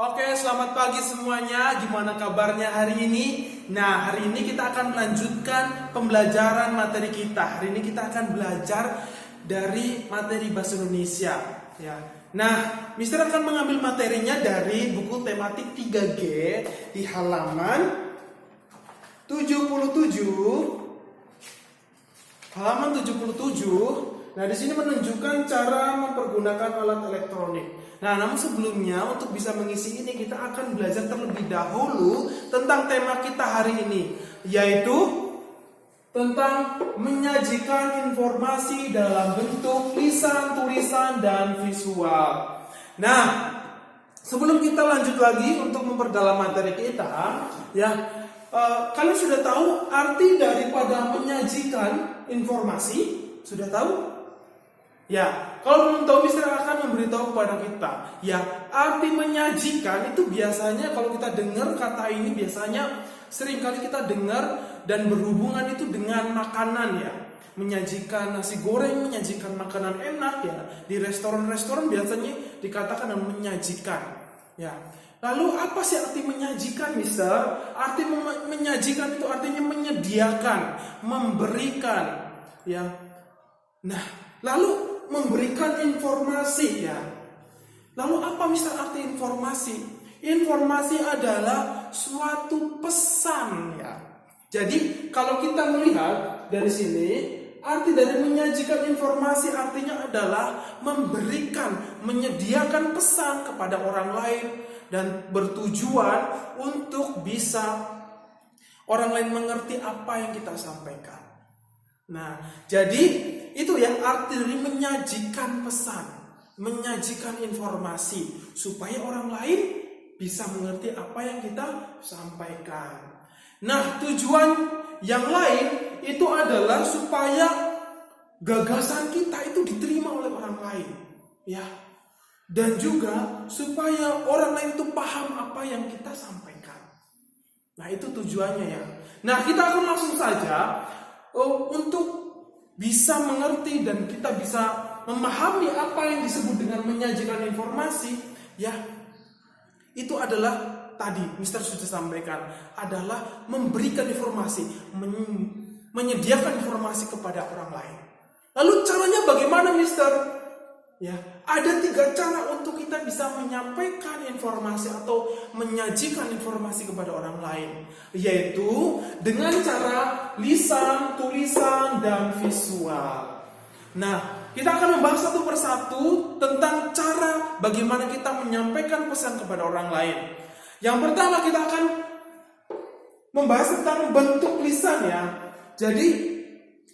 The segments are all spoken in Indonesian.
Oke, selamat pagi semuanya. Gimana kabarnya hari ini? Nah, hari ini kita akan melanjutkan pembelajaran materi kita. Hari ini kita akan belajar dari materi bahasa Indonesia. Ya. Nah, Mister akan mengambil materinya dari buku tematik 3G di halaman 77. Halaman 77. Nah, di sini menunjukkan cara mempergunakan alat elektronik. Nah, namun sebelumnya untuk bisa mengisi ini kita akan belajar terlebih dahulu tentang tema kita hari ini, yaitu tentang menyajikan informasi dalam bentuk lisan, tulisan, dan visual. Nah, sebelum kita lanjut lagi untuk memperdalam materi kita, kalian sudah tahu arti daripada menyajikan informasi? Sudah tahu? Ya, kalau belum tahu, Mister akan memberitahu kepada kita. Ya, arti menyajikan itu biasanya kalau kita dengar kata ini biasanya seringkali kita dengar dan berhubungan itu dengan makanan ya. Menyajikan nasi goreng, menyajikan makanan enak ya. Di restoran-restoran biasanya dikatakan menyajikan. Ya. Lalu apa sih arti menyajikan, Mister? Arti menyajikan itu artinya menyediakan, memberikan, ya. Nah, lalu memberikan informasi ya. Lalu apa Mister arti informasi? Informasi adalah suatu pesan ya. Jadi kalau kita melihat dari sini, arti dari menyajikan informasi artinya adalah memberikan, menyediakan pesan kepada orang lain dan bertujuan untuk bisa orang lain mengerti apa yang kita sampaikan. Nah, jadi itu yang arti dari menyajikan pesan, menyajikan informasi supaya orang lain bisa mengerti apa yang kita sampaikan. Nah, tujuan yang lain itu adalah supaya gagasan kita itu diterima oleh orang lain, ya. Dan juga supaya orang lain itu paham apa yang kita sampaikan. Nah, itu tujuannya ya. Nah, kita akan langsung saja untuk bisa mengerti dan kita bisa memahami apa yang disebut dengan menyajikan informasi, ya. Itu adalah tadi Mister sudah sampaikan adalah memberikan informasi, menyediakan informasi kepada orang lain. Lalu caranya bagaimana, Mister? Ya, ada 3 cara untuk kita bisa menyampaikan informasi atau menyajikan informasi kepada orang lain, yaitu dengan cara lisan, tulisan, dan visual. Nah, kita akan membahas satu persatu tentang cara bagaimana kita menyampaikan pesan kepada orang lain. Yang pertama kita akan membahas tentang bentuk lisan ya. Jadi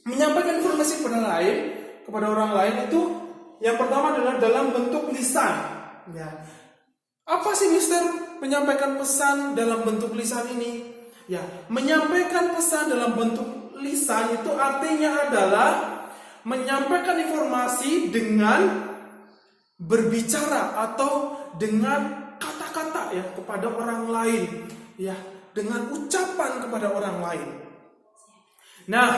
menyampaikan informasi kepada orang lain itu yang pertama adalah dalam bentuk lisan. Ya. Apa sih Mister menyampaikan pesan dalam bentuk lisan ini? Ya, menyampaikan pesan dalam bentuk lisan itu artinya adalah menyampaikan informasi dengan berbicara atau dengan kata-kata ya kepada orang lain, ya, dengan ucapan kepada orang lain. Nah,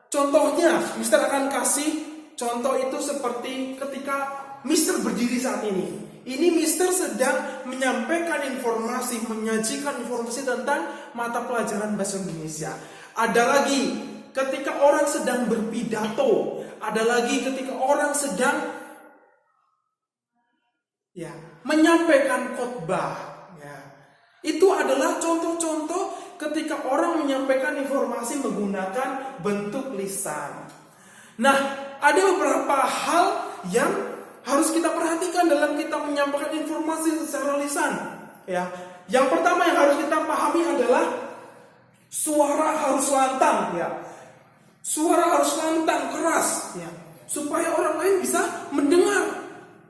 contohnya Mister akan kasih contoh itu seperti ketika Mister berdiri saat ini. Ini Mister sedang menyampaikan informasi, menyajikan informasi tentang mata pelajaran bahasa Indonesia. Ada lagi ketika orang sedang berpidato. Ada lagi ketika orang sedang menyampaikan khotbah. Ya. Itu adalah contoh-contoh ketika orang menyampaikan informasi menggunakan bentuk lisan. Nah, ada beberapa hal yang harus kita perhatikan dalam kita menyampaikan informasi secara lisan. Ya, yang pertama yang harus kita pahami adalah suara harus lantang. Ya, suara harus lantang keras. Ya, supaya orang lain bisa mendengar.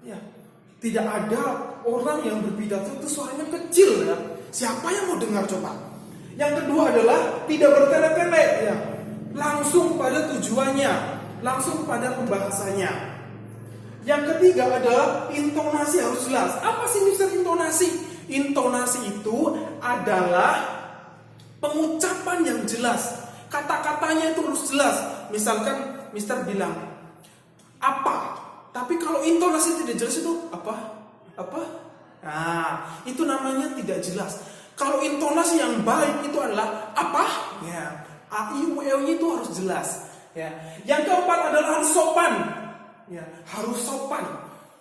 Ya, tidak ada orang yang berpidato itu suaranya kecil. Ya, siapa yang mau dengar coba? Yang kedua adalah tidak bertele-tele. Ya, langsung pada tujuannya. Langsung pada pembahasannya. Yang ketiga adalah intonasi harus jelas. Apa sih Mister intonasi? Intonasi itu adalah pengucapan yang jelas. Kata-katanya itu harus jelas. Misalkan Mister bilang apa, tapi kalau intonasi tidak jelas itu apa? Nah, itu namanya tidak jelas. Kalau intonasi yang baik itu adalah apa? Ya, a i u e o itu harus jelas. Ya. Yang keempat adalah harus sopan. Ya, harus sopan.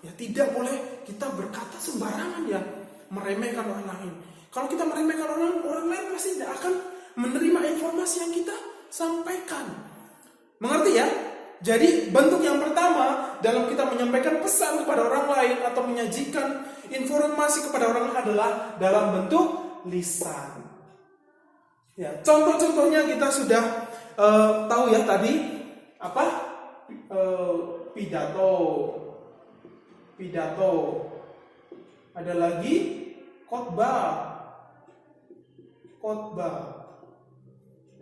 Ya, tidak boleh kita berkata sembarangan ya, meremehkan orang lain. Kalau kita meremehkan orang lain pasti tidak akan menerima informasi yang kita sampaikan. Mengerti ya? Jadi bentuk yang pertama dalam kita menyampaikan pesan kepada orang lain atau menyajikan informasi kepada orang lain adalah dalam bentuk lisan. Ya, contoh-contohnya kita sudah tahu ya tadi apa? Pidato. Ada lagi khotbah.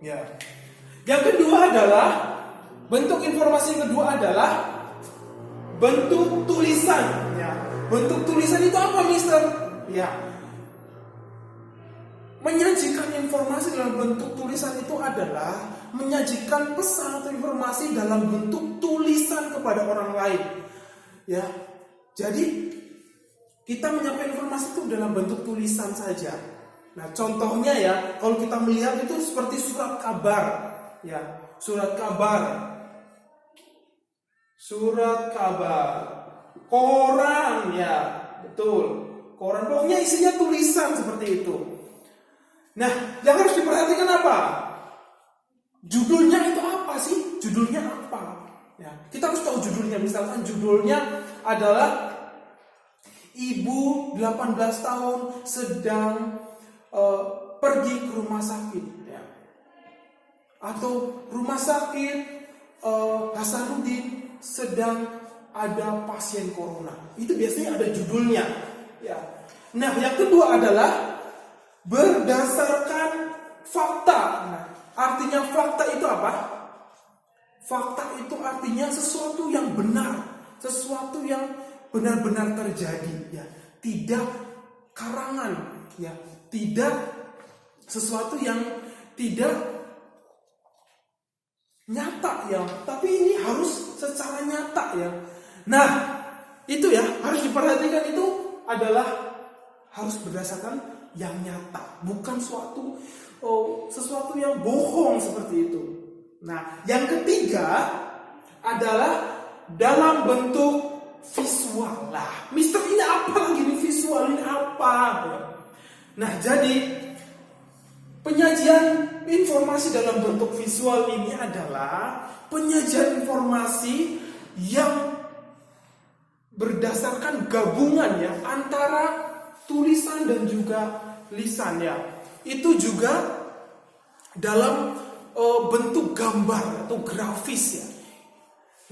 Ya. Yang kedua adalah bentuk informasi yang kedua adalah bentuk tulisan. Ya. Bentuk tulisan itu apa, Mister? Ya. Menyajikan informasi dalam bentuk tulisan itu adalah menyajikan pesan atau informasi dalam bentuk tulisan kepada orang lain. Ya. Jadi kita menyampaikan informasi itu dalam bentuk tulisan saja. Nah, contohnya ya, kalau kita melihat itu seperti surat kabar. Ya, surat kabar. Koran ya, betul. Koran pokoknya isinya tulisan seperti itu. Nah, yang harus diperhatikan apa? Judulnya itu apa sih? Judulnya apa? Ya, kita harus tahu judulnya. Misalkan judulnya adalah Ibu 18 tahun sedang pergi ke rumah sakit ya. Atau rumah sakit Hasanuddin sedang ada pasien corona. Itu biasanya ada judulnya ya. Nah, yang kedua adalah berdasarkan fakta. Nah, artinya fakta itu apa? Fakta itu artinya sesuatu yang benar, sesuatu yang benar-benar terjadi ya. Tidak karangan ya, tidak sesuatu yang tidak nyata ya, tapi ini harus secara nyata ya. Nah, itu ya harus diperhatikan, itu adalah harus berdasarkan yang nyata, bukan sesuatu yang bohong seperti itu. Nah, yang ketiga adalah dalam bentuk visual. Lah, Mister ini apa lagi nih, visual ini apa? Nah, jadi penyajian informasi dalam bentuk visual ini adalah penyajian informasi yang berdasarkan gabungan ya antara tulisan dan juga lisan ya. Itu juga dalam bentuk gambar atau grafis ya.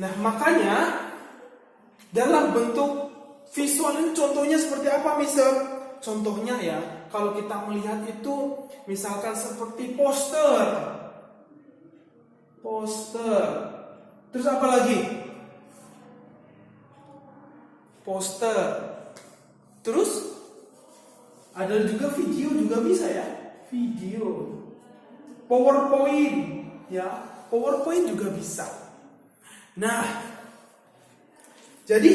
Nah, makanya dalam bentuk visual ini contohnya seperti apa, Mister? Contohnya ya, kalau kita melihat itu misalkan seperti poster. Terus apa lagi? Poster. Terus ada juga video juga bisa ya. Video. PowerPoint ya. PowerPoint juga bisa. Nah, jadi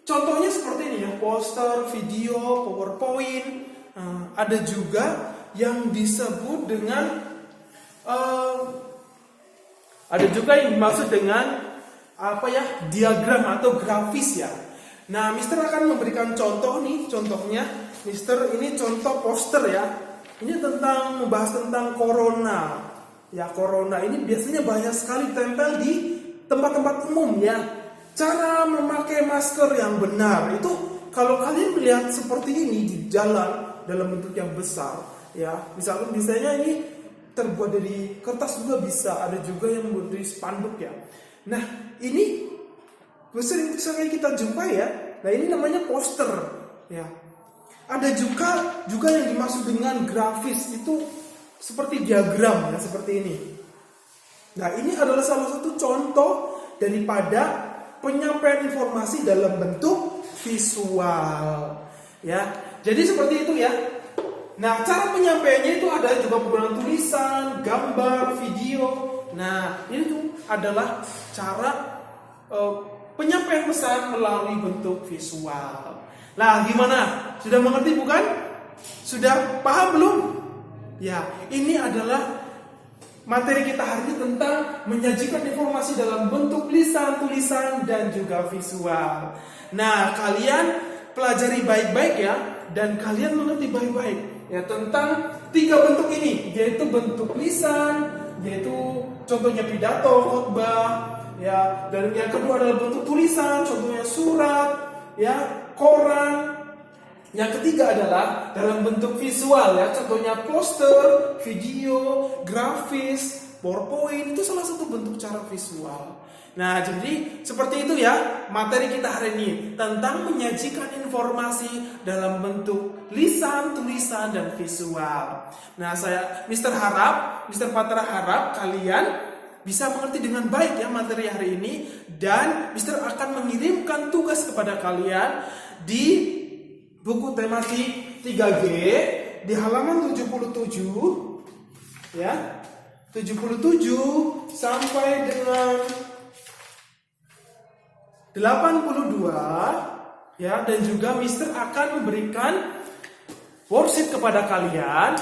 contohnya seperti ini ya, poster, video, PowerPoint. Ada juga yang disebut dengan ada juga yang dimaksud dengan apa ya, diagram atau grafis ya. Nah, Mister akan memberikan contoh nih, contohnya Mister ini contoh poster ya. Ini membahas tentang corona. Ya, corona ini biasanya banyak sekali tempel di tempat-tempat umum ya. Cara memakai masker yang benar itu kalau kalian melihat seperti ini di jalan dalam bentuk yang besar ya. Misalkan biasanya ini terbuat dari kertas juga bisa, ada juga yang membuat dari spanduk ya. Nah, ini sering kita jumpai ya. Nah, ini namanya poster ya. Ada juga yang dimaksud dengan grafis, itu seperti diagram ya, seperti ini. Nah, ini adalah salah satu contoh daripada penyampaian informasi dalam bentuk visual ya. Jadi seperti itu ya. Nah, cara penyampaiannya itu ada juga penggunaan tulisan, gambar, video. Nah, ini tuh adalah cara penyampaian pesan melalui bentuk visual. Nah, gimana? Sudah mengerti bukan? Sudah paham belum? Ya, ini adalah materi kita hari ini tentang menyajikan informasi dalam bentuk lisan, tulisan, dan juga visual. Nah, kalian pelajari baik-baik ya, dan kalian mengerti baik-baik ya tentang 3 bentuk ini, yaitu bentuk lisan, yaitu contohnya pidato, khotbah, ya, dan yang kedua adalah bentuk tulisan, contohnya surat, ya, koran. Yang ketiga adalah dalam bentuk visual ya, contohnya poster, video, grafis, PowerPoint, itu salah satu bentuk cara visual. Nah, jadi seperti itu ya materi kita hari ini tentang menyajikan informasi dalam bentuk lisan, tulisan, dan visual. Nah, Mr. Patra harap kalian bisa mengerti dengan baik ya materi hari ini, dan Mr. akan mengirimkan tugas kepada kalian di buku tematik 3G di halaman 77 ya. 77 sampai dengan 82 ya, dan juga Mister akan memberikan worksheet kepada kalian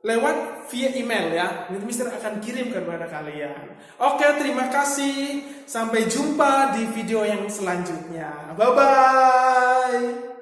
lewat via email ya. Nanti Mister akan kirim kepada kalian. Oke, terima kasih. Sampai jumpa di video yang selanjutnya. Bye bye.